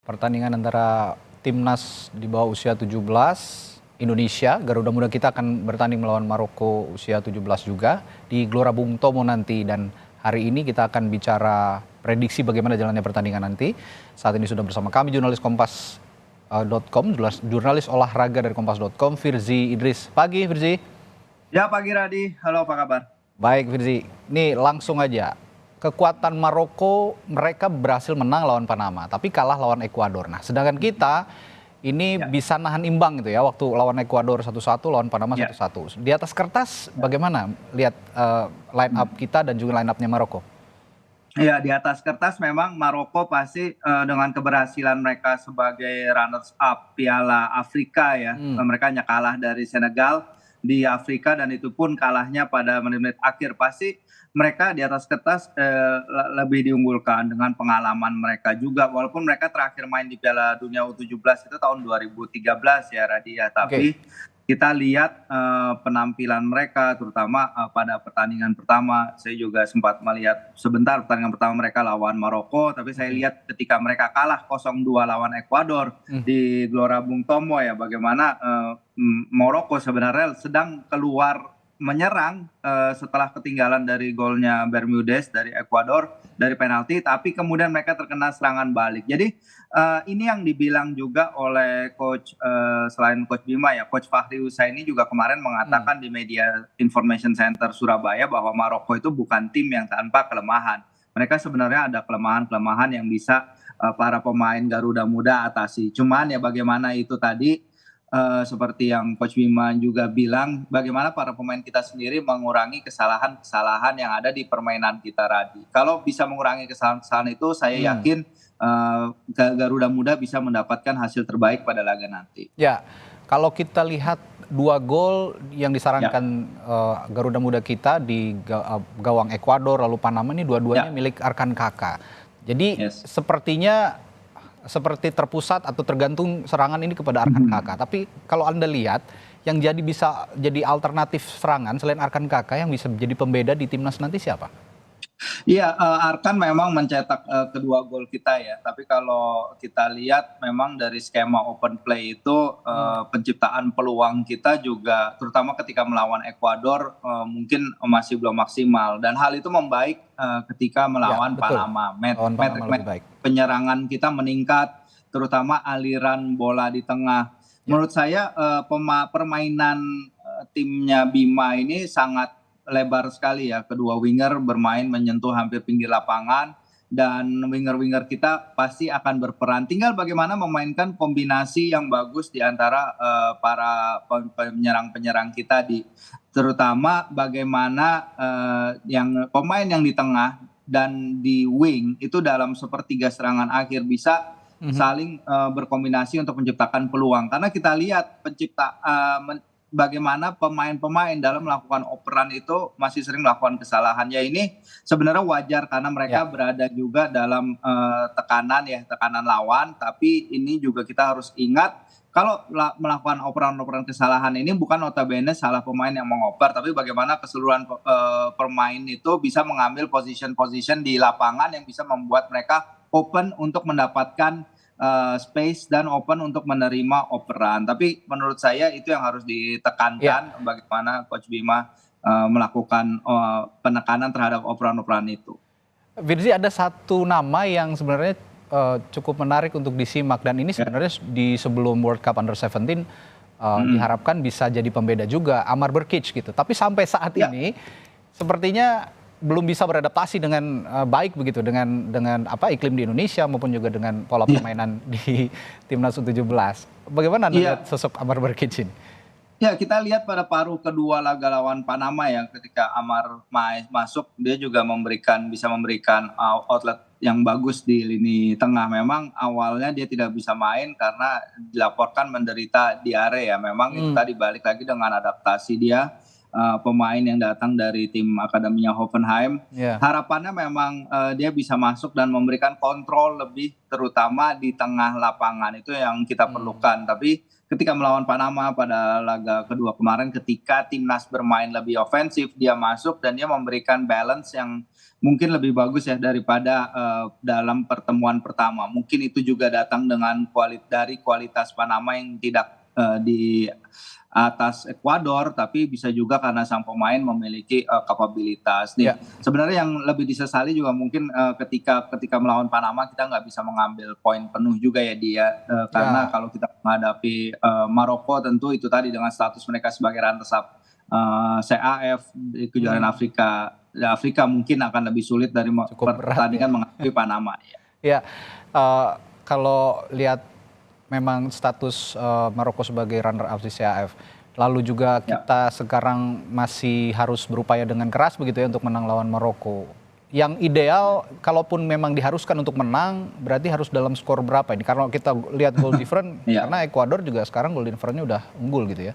Pertandingan antara timnas di bawah usia 17 Indonesia, Garuda Muda kita akan bertanding melawan Maroko usia 17 juga di Gelora Bung Tomo nanti. Dan hari ini kita akan bicara prediksi bagaimana jalannya pertandingan nanti. Saat ini sudah bersama kami jurnalis Kompas.com, jurnalis olahraga dari Kompas.com, Firzi Idris. Pagi Firzi. Ya pagi Radi, halo apa kabar? Baik Firzi, nih langsung aja. Kekuatan Maroko, mereka berhasil menang lawan Panama, tapi kalah lawan Ekuador. Nah, sedangkan kita ini bisa nahan imbang gitu ya, waktu lawan Ekuador 1-1, lawan Panama 1-1. Di atas kertas bagaimana lihat line up kita dan juga line upnya Maroko? Ya, di atas kertas memang Maroko pasti dengan keberhasilan mereka sebagai runners up Piala Afrika ya. Mereka hanya kalah dari Senegal di Afrika dan itu pun kalahnya pada menit-menit akhir. Pasti mereka di atas kertas lebih diunggulkan dengan pengalaman mereka juga. Walaupun mereka terakhir main di Piala Dunia U17 itu tahun 2013 ya Radia. Tapi kita lihat penampilan mereka terutama pada pertandingan pertama. Saya juga sempat melihat sebentar pertandingan pertama mereka lawan Maroko, tapi saya lihat ketika mereka kalah 0-2 lawan Ekuador di Gelora Bung Tomo ya, bagaimana Maroko sebenarnya sedang keluar menyerang setelah ketinggalan dari golnya Bermudez dari Ekuador dari penalti, tapi kemudian mereka terkena serangan balik. Jadi ini yang dibilang juga oleh coach selain coach Bima ya, coach Fahri Husaini juga kemarin mengatakan di Media Information Center Surabaya bahwa Maroko itu bukan tim yang tanpa kelemahan. Mereka sebenarnya ada kelemahan-kelemahan yang bisa para pemain Garuda Muda atasi. Cuman ya bagaimana itu tadi seperti yang Coach Bima juga bilang, bagaimana para pemain kita sendiri mengurangi kesalahan-kesalahan yang ada di permainan kita, Radi. Kalau bisa mengurangi kesalahan-kesalahan itu, saya yakin Garuda Muda bisa mendapatkan hasil terbaik pada laga nanti. Ya, kalau kita lihat 2 gol yang disarankan Garuda Muda kita di gawang Ekuador lalu Panama ini dua-duanya milik Arkan Kakak. Jadi sepertinya seperti terpusat atau tergantung serangan ini kepada Arkan Kakak. Tapi kalau Anda lihat yang bisa jadi alternatif serangan selain Arkan Kakak yang bisa menjadi pembeda di timnas nanti siapa? Iya, Arkan memang mencetak kedua gol kita ya. Tapi kalau kita lihat memang dari skema open play itu penciptaan peluang kita juga terutama ketika melawan Ekuador mungkin masih belum maksimal. Dan hal itu membaik ketika melawan Panama. Penyerangan kita meningkat, terutama aliran bola di tengah. Menurut saya permainan timnya Bima ini sangat lebar sekali ya, kedua winger bermain menyentuh hampir pinggir lapangan dan winger-winger kita pasti akan berperan. Tinggal bagaimana memainkan kombinasi yang bagus di antara para penyerang-penyerang kita terutama bagaimana yang pemain yang di tengah dan di wing itu dalam sepertiga serangan akhir bisa saling berkombinasi untuk menciptakan peluang. Karena kita lihat bagaimana pemain-pemain dalam melakukan operan itu masih sering melakukan kesalahan. Ya ini sebenarnya wajar karena mereka berada juga dalam tekanan lawan. Tapi ini juga kita harus ingat kalau melakukan operan-operan kesalahan ini bukan notabene salah pemain yang mengoper, tapi bagaimana keseluruhan pemain itu bisa mengambil position di lapangan yang bisa membuat mereka open untuk mendapatkan space dan open untuk menerima operan. Tapi menurut saya itu yang harus ditekankan bagaimana Coach Bima melakukan penekanan terhadap operan-operan itu. Firzi, ada satu nama yang sebenarnya cukup menarik untuk disimak dan ini sebenarnya di sebelum World Cup Under-17 diharapkan bisa jadi pembeda juga, Amar Berkic gitu. Tapi sampai saat ini sepertinya belum bisa beradaptasi dengan baik begitu dengan iklim di Indonesia maupun juga dengan pola permainan di timnas U17. Bagaimana Anda lihat sosok Amar Berkic ini? Ya, kita lihat pada paruh kedua laga lawan Panama ya, ketika Amar masuk dia juga bisa memberikan outlet yang bagus di lini tengah. Memang awalnya dia tidak bisa main karena dilaporkan menderita diare ya. Memang itu tadi balik lagi dengan adaptasi dia pemain yang datang dari tim akademinya Hoffenheim. Ya. Harapannya memang dia bisa masuk dan memberikan kontrol lebih, terutama di tengah lapangan. Itu yang kita perlukan. Tapi ketika melawan Panama pada laga kedua kemarin, ketika timnas bermain lebih ofensif, dia masuk dan dia memberikan balance yang mungkin lebih bagus ya daripada dalam pertemuan pertama. Mungkin itu juga datang dengan dari kualitas Panama yang tidak di atas Ekuador, tapi bisa juga karena sang pemain memiliki kapabilitas. Nih, sebenarnya yang lebih disesali juga mungkin ketika melawan Panama kita nggak bisa mengambil poin penuh juga ya dia, karena kalau kita menghadapi Maroko tentu itu tadi dengan status mereka sebagai runners up CAF di kejuaraan Afrika mungkin akan lebih sulit dari pertandingan menghadapi Panama. Ya, kalau lihat memang status Maroko sebagai runner up di CAF, lalu juga kita sekarang masih harus berupaya dengan keras begitu ya untuk menang lawan Maroko. Yang ideal, kalaupun memang diharuskan untuk menang, berarti harus dalam skor berapa ini? Karena kita lihat goal different, karena Ekuador juga sekarang goal differentnya udah unggul gitu ya.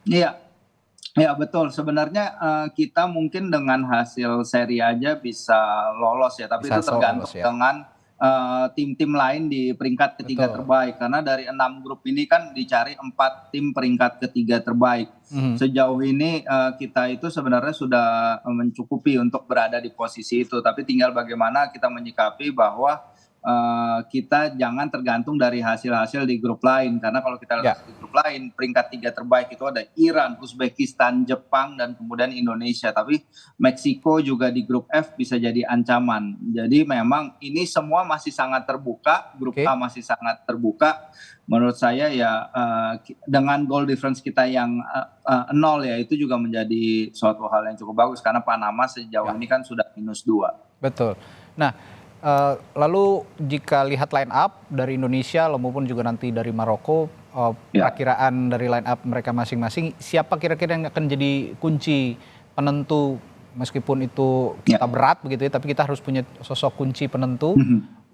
Iya. Ya betul, sebenarnya kita mungkin dengan hasil seri aja bisa lolos ya, tapi itu tergantung dengan tim-tim lain di peringkat ketiga terbaik. Karena dari 6 grup ini kan dicari 4 tim peringkat ketiga terbaik. Sejauh ini kita itu sebenarnya sudah mencukupi untuk berada di posisi itu, tapi tinggal bagaimana kita menyikapi bahwa kita jangan tergantung dari hasil-hasil di grup lain, karena kalau kita lihat di grup lain peringkat 3 terbaik itu ada Iran, Uzbekistan, Jepang, dan kemudian Indonesia. Tapi Meksiko juga di grup F bisa jadi ancaman. Jadi memang ini semua masih sangat terbuka, grup A masih sangat terbuka. Menurut saya ya dengan goal difference kita yang 0 ya, itu juga menjadi suatu hal yang cukup bagus, karena Panama sejauh ini kan sudah -2. Betul. Nah, lalu jika lihat line up dari Indonesia maupun juga nanti dari Maroko, perakiraan dari line up mereka masing-masing, siapa kira-kira yang akan jadi kunci penentu, meskipun itu kita berat begitu ya, tapi kita harus punya sosok kunci penentu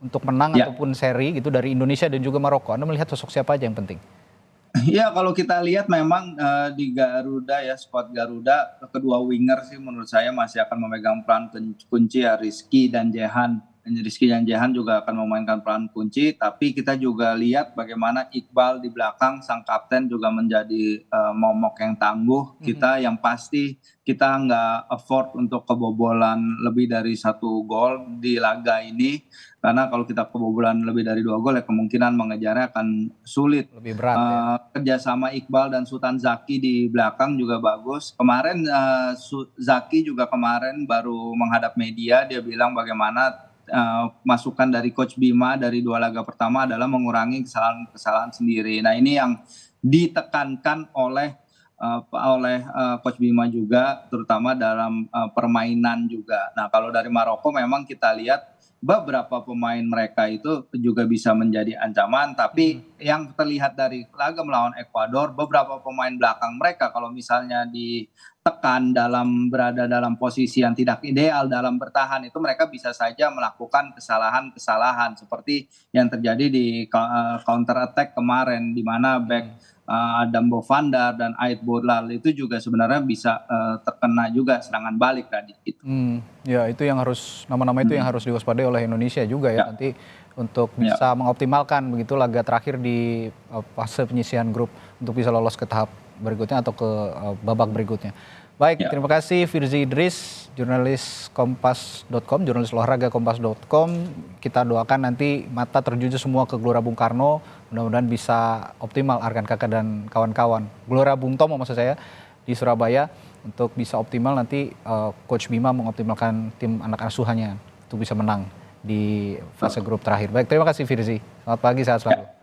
untuk menang ataupun seri gitu dari Indonesia dan juga Maroko. Anda melihat sosok siapa aja yang penting? Ya kalau kita lihat memang di Garuda ya, squad Garuda, kedua winger sih menurut saya masih akan memegang peran kunci ya, Rizky dan Jehan. Rizky dan Jehan juga akan memainkan peran kunci, tapi kita juga lihat bagaimana Iqbal di belakang, sang kapten juga menjadi momok yang tangguh. Kita yang pasti kita nggak afford untuk kebobolan lebih dari 1 gol di laga ini, karena kalau kita kebobolan lebih dari 2 gol ya kemungkinan mengejarnya akan sulit. Lebih berat kerjasama Iqbal dan Sultan Zaki di belakang juga bagus. Kemarin Zaki juga kemarin baru menghadap media, dia bilang bagaimana masukan dari Coach Bima dari 2 laga pertama adalah mengurangi kesalahan-kesalahan sendiri. Nah ini yang ditekankan oleh Coach Bima juga, terutama dalam permainan juga. Nah kalau dari Maroko memang kita lihat beberapa pemain mereka itu juga bisa menjadi ancaman, tapi yang terlihat dari laga melawan Ekuador, beberapa pemain belakang mereka kalau misalnya ditekan berada dalam posisi yang tidak ideal dalam bertahan, itu mereka bisa saja melakukan kesalahan-kesalahan seperti yang terjadi di counter attack kemarin, di mana back Adam Bovandar dan Ait Bodlal itu juga sebenarnya bisa terkena juga serangan balik tadi gitu. Ya itu yang harus, nama-nama itu yang harus diwaspadai oleh Indonesia juga ya, nanti untuk bisa mengoptimalkan begitu laga terakhir di fase penyisihan grup untuk bisa lolos ke tahap berikutnya atau ke babak berikutnya. Baik, terima kasih Firzi Idris, jurnalis Kompas.com, jurnalis olahraga Kompas.com. Kita doakan nanti mata terjuju semua ke Gelora Bung Karno, mudah-mudahan bisa optimal Arkan Kakak dan kawan-kawan. Gelora Bung Tomo maksud saya di Surabaya, untuk bisa optimal nanti Coach Bima mengoptimalkan tim anak asuhannya untuk bisa menang di fase grup terakhir. Baik, terima kasih Firzi. Selamat pagi, sehat selalu.